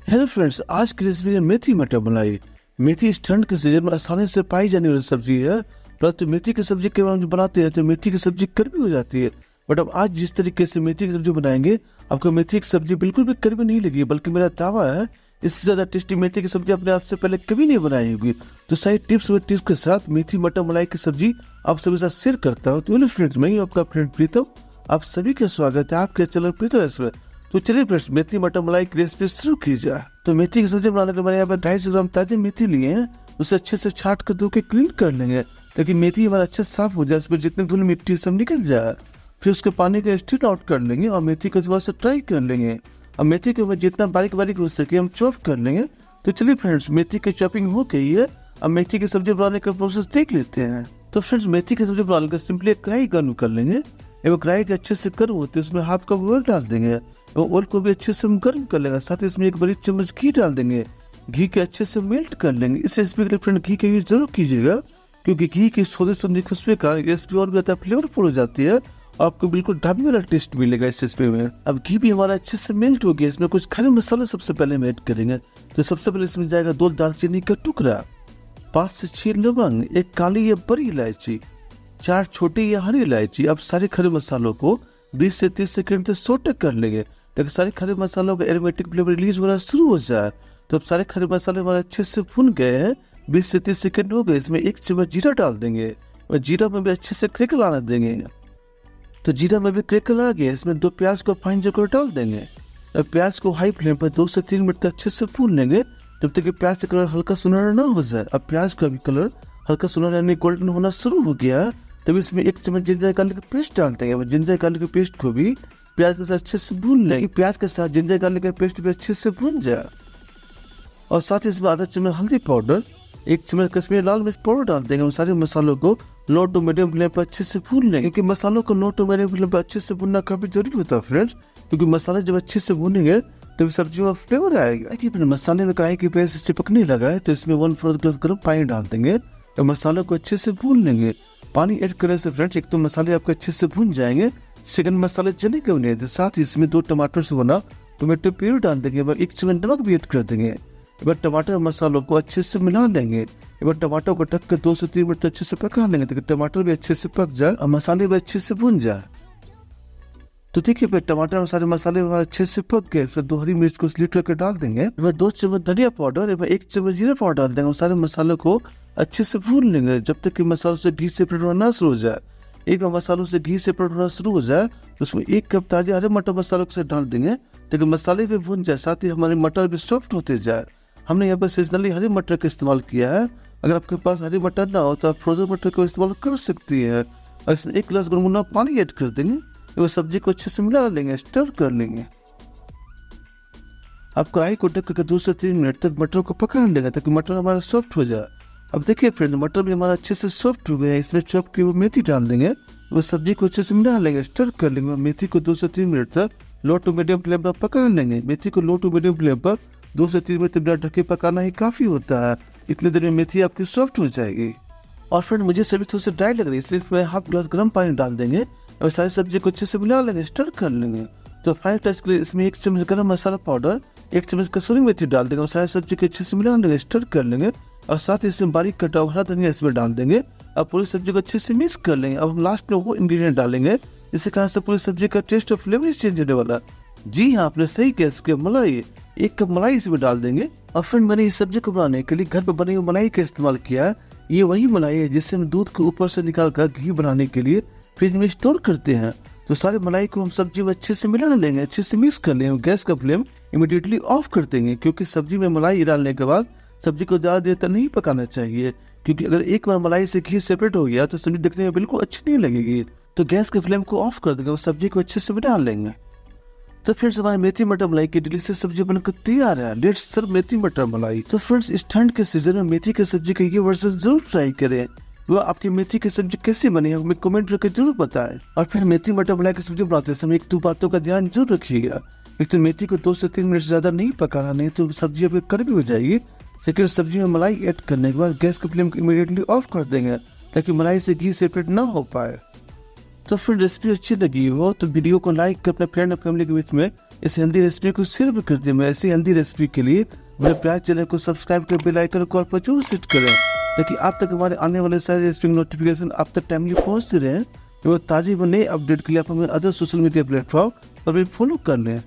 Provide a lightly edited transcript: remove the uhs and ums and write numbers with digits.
Hello friends, आज की recipe है मेथी मटर मलाई। मेथी इस ठंड के सीजन में आसानी से पाई जाने वाली सब्जी है, परंतु मेथी की सब्जी के हम बनाते हैं तो मेथी की सब्जी कड़वी हो जाती है। बट अब आज जिस तरीके से मेथी की सब्जी बनाएंगे, आपको मेथी की सब्जी बिल्कुल भी कड़वी नहीं लगी, बल्कि मेरा दावा है इससे ज्यादा टेस्टी मेथी की सब्जी आपने आज से पहले कभी नहीं बनाई होगी। तो सही टिप्स व टिप्स के साथ मेथी मटर मलाई की सब्जी आप सभी साथ शेयर करता हूँ। तो फ्रेंड्स, मैं आपका फ्रेंड प्रीतम, आप सभी का स्वागत है आपके चैनल प्रीतम रेसिपी। तो चलिए फ्रेंड्स, मेथी मटर मलाई की रेसिपी शुरू की जाए। तो मेथी की सब्जी बनाने के लिए यहाँ पर 250 ग्राम ताजे मेथी लिए हैं। उसे अच्छे से छाट कर धो के क्लीन कर लेंगे ताकि मेथी हमारा अच्छे से साफ हो जाए, उसमें जितनी धूल मिट्टी सब निकल जाए। फिर उसके पानी का स्टीट आउट कर लेंगे और मेथी को थोड़ा सा ट्राई कर लेंगे और मेथी के ऊपर जितना बारीक बारीक हो सके हम चॉप कर लेंगे। तो चलिए फ्रेंड्स, मेथी की चॉपिंग हो गई है, अब मेथी की सब्जी बनाने का प्रोसेस देख लेते हैं। तो फ्रेंड्स, मेथी की सब्जी बनाने का सिंपली कढ़ाई गर्म कर लेंगे। एवं कढ़ाई के अच्छे से गर्म होते उसमें हाफ कप ऑयल डाल देंगे और ऑयल को भी अच्छे से हम गर्म कर लेंगे। साथ ही इसमें 1 बड़ी चम्मच घी डाल देंगे। घी के अच्छे से मेल्ट कर लेंगे। इस रेसिपी के लिए फ्रेंड घी का यूज जरूर कीजिएगा, क्योंकि घी की सोंधी खुशबू के कारण रेसिपी और भी ज्यादा फ्लेवरफुल हो जाती है। आपको बिल्कुल ढाबे वाला टेस्ट मिलेगा इस रेसिपी में। अब घी भी हमारा अच्छे से मेल्ट हो गया, इसमें कुछ खड़े मसाले सबसे पहले हम ऐड करेंगे। तो सबसे पहले इसमें जाएगा 2 दालचीनी का टुकड़ा, 5 से 6 लवंग, 1 काली या बड़ी इलायची, 4 छोटी या हरी इलायची। अब सारे खड़े मसालों को 20 से 30 सेकंड तक सोटे कर लेंगे ताकि सारे खड़े मसालों का एरोमेटिक फ्लेवर रिलीज होना शुरू हो जाए। तो अब सारे खड़े मसाले हमारे अच्छे से भुन गए हैं, 20 से 30 सेकंड हो गए। इसमें 1 चम्मच जीरा डाल देंगे और जीरा में भी अच्छे से क्रैकल आने देंगे। तो जीरा में भी क्रैकल आ गया, इसमें 2 प्याज को फाइन जोकर डाल देंगे और प्याज को हाई फ्लेम पर 2 से 3 मिनट तक अच्छे से भून लेंगे, जब तक कि प्याज का कलर हल्का सुनहरा ना हो जाए। अब प्याज का भी कलर हल्का सुनहरा यानी गोल्डन होना शुरू हो गया, तब इसमें 1 चम्मच जिंजर गार्लिक पेस्ट डाल देंगे। जिंजर गार्लिक पेस्ट को भी प्याज के साथ अच्छे से भून लेंगे। प्याज के साथ जिंजर गार्लिक का पेस्ट भी अच्छे से भून जाए और साथ ही इसमें आधा चम्मच हल्दी पाउडर, 1 चम्मच कश्मीरी लाल मिर्च पाउडर डाल देंगे। उन सारे मसालों को लो टू मीडियम फ्लेम पर अच्छे से भून लेंगे, क्योंकि मसालों को लो टू मीडियम फ्लेम पर अच्छे से भूनना काफी जरूरी होता है फ्रेंड्स, क्योंकि मसाले जब अच्छे से भूनेंगे तब सब्जियों में फ्लेवर आएगा। मसाले में कढ़ाई की पेस्ट से चिपकने लगा है तो इसमें 1/4 ग्लास गर्म पानी डाल देंगे और मसालों को अच्छे से भून लेंगे। पानी ऐड करने से फ्रेंड्स एक तो मसाले आपके अच्छे से भून जाएंगे, सेकंड मसाले जले क्यों नहीं थे। साथ ही इसमें 2 टमाटर से बना टोमेटो प्यूरी डाल देंगे, 1 चम्मच नमक भी ऐड कर देंगे। एक बार टमाटर मसालों को अच्छे से मिला लेंगे। एक बार टमाटर को ढक कर 2 से 3 मिनट अच्छे से पका लेंगे ताकि टमाटर भी अच्छे से पक जाए और मसाले भी अच्छे से भून जाए। तो देखिए फिर टमाटर और सारे मसाले अच्छे से पक गए। फिर 2 हरी मिर्च को स्लिट करके डाल देंगे। 2 चम्मच धनिया पाउडर, 1 चम्मच जीरा पाउडर डाल देंगे। सारे मसालों को अच्छे से भून लेंगे जब तक कि मसालों से घी सेपरेट होना शुरू हो जाए। एक बार मसालों से घी सेपरेट होना शुरू हो जाए तो उसमें 1 कप ताजे हरे मटर मसालों से डाल देंगे ताकि मसाले भी भून जाए, साथ ही हमारे मटर भी सॉफ्ट होते जाए। हमने यहाँ पर सीजनली हरी मटर का इस्तेमाल किया है। अगर आपके पास हरी मटर ना हो तो आप फ्रोजन मटर का इस्तेमाल कर सकती है। और इसमें 1 गिलास गुनगुना पानी ऐड कर देंगे। वो सब्जी को अच्छे से मिला लेंगे, स्टर कर लेंगे। आप कढ़ाई को ढक करके 2 से 3 मिनट तक मटर को पका लेंगे ताकि मटर हमारा सॉफ्ट हो जाए। अब देखिए फ्रेंड, मटर भी हमारा अच्छे से सॉफ्ट हो गया है। इसमें चॉप की वो मेथी डाल देंगे, वो सब्जी को अच्छे से मिला लेंगे, स्टर कर लेंगे। मेथी को 2 से 3 मिनट तक लो टू मीडियम फ्लेम पर पका लेंगे। मेथी को लो टू मीडियम फ्लेम पर 2 से 3 मिनट बिना ढके पकाना ही काफी होता है। इतने देर में मेथी आपकी सॉफ्ट हो जाएगी। और फ्रेंड, मुझे सब्जी थोड़ी सी ड्राई लग रही है, इसलिए इसमें हाफ ग्लास गर्म पानी डाल देंगे और सारी सब्जी को अच्छे से मिला लेंगे, स्टर कर लेंगे। तो फाइनल टच के लिए इसमें 1 चम्मच गरम मसाला पाउडर, 1 चम्मच कसूरी मेथी डाल देंगे और सारी सब्जी को अच्छे से मिला लेंगे, स्टर कर लेंगे। और साथ ही इसमें बारीक कटा हुआ हरा धनिया इसमें डाल देंगे और पूरी सब्जी को अच्छे से मिक्स कर लेंगे। अब हम लास्ट में वो इंग्रेडिएंट डालेंगे जिससे कारण से पूरी सब्जी का टेस्ट और फ्लेवर चेंज होने वाला। जी हाँ, आपने सही गैस किया, मलाई 1 कप मलाई इसमें डाल देंगे। और फ्रेंड, मैंने इस सब्जी को बनाने के लिए घर पर बनी हुई मलाई का इस्तेमाल किया है। ये वही मलाई है जिससे हम दूध के ऊपर से निकाल कर घी बनाने के लिए फ्रिज में स्टोर करते हैं। तो सारे मलाई को हम सब्जी में अच्छे से मिला लेंगे, अच्छे से मिक्स कर लेंगे। गैस का फ्लेम इमीडिएटली ऑफ कर देंगे, क्योंकि सब्जी में मलाई डालने के बाद सब्जी को ज्यादा देर तक नहीं पकाना चाहिए, क्योंकि अगर एक बार मलाई से घी सेपरेट हो गया तो सब्जी दिखने में बिल्कुल अच्छी नहीं लगेगी। तो गैस के फ्लेम को ऑफ कर देंगे और सब्जी को अच्छे से मिला लेंगे। तो फ्रेंड्स, हमारी मेथी मटर मलाई की डिलीशियस सब्जी बनकर तैयार है। लेट्स सर्व मेथी मटर मलाई। तो फ्रेंड्स, इस ठंड के सीजन में मेथी की सब्जी का ये वर्जन जरूर ट्राई करें। वो आपकी मेथी की सब्जी कैसी बनी है हमें कमेंट करके जरूर बताएं। और फिर मेथी मटर मलाई की सब्जी बनाते समय 1-2 बातों का ध्यान जरूर रखिएगा। एक तो मेथी को 2 से 3 मिनट ज्यादा नहीं पकाना, नहीं तो सब्जी आपकी कड़वी हो जाएगी। लेकिन सब्जी में मलाई ऐड करने के बाद गैस के फ्लेम को इमीडिएटली ऑफ कर देंगे ताकि मलाई से घी सेपरेट ना हो पाए। तो फिर रेसिपी अच्छी लगी हो तो वीडियो को लाइक कर अपने फ्रेंड और फैमिली के बीच में इस हेल्दी रेसिपी को शेयर भी कर दिए। मैं ऐसी हेल्दी रेसिपी के लिए मेरे प्यार चैनल को सब्सक्राइब कर बेल आइकन को पर जरूर सेट करें, ताकि आप तक हमारे आने वाले सारे रेसिपी नोटिफिकेशन आप तक टाइमली पहुंचते रहे। वो ताज़ी व नए अपडेट के लिए आप हमें अदर सोशल मीडिया प्लेटफॉर्म पर भी फॉलो कर लें।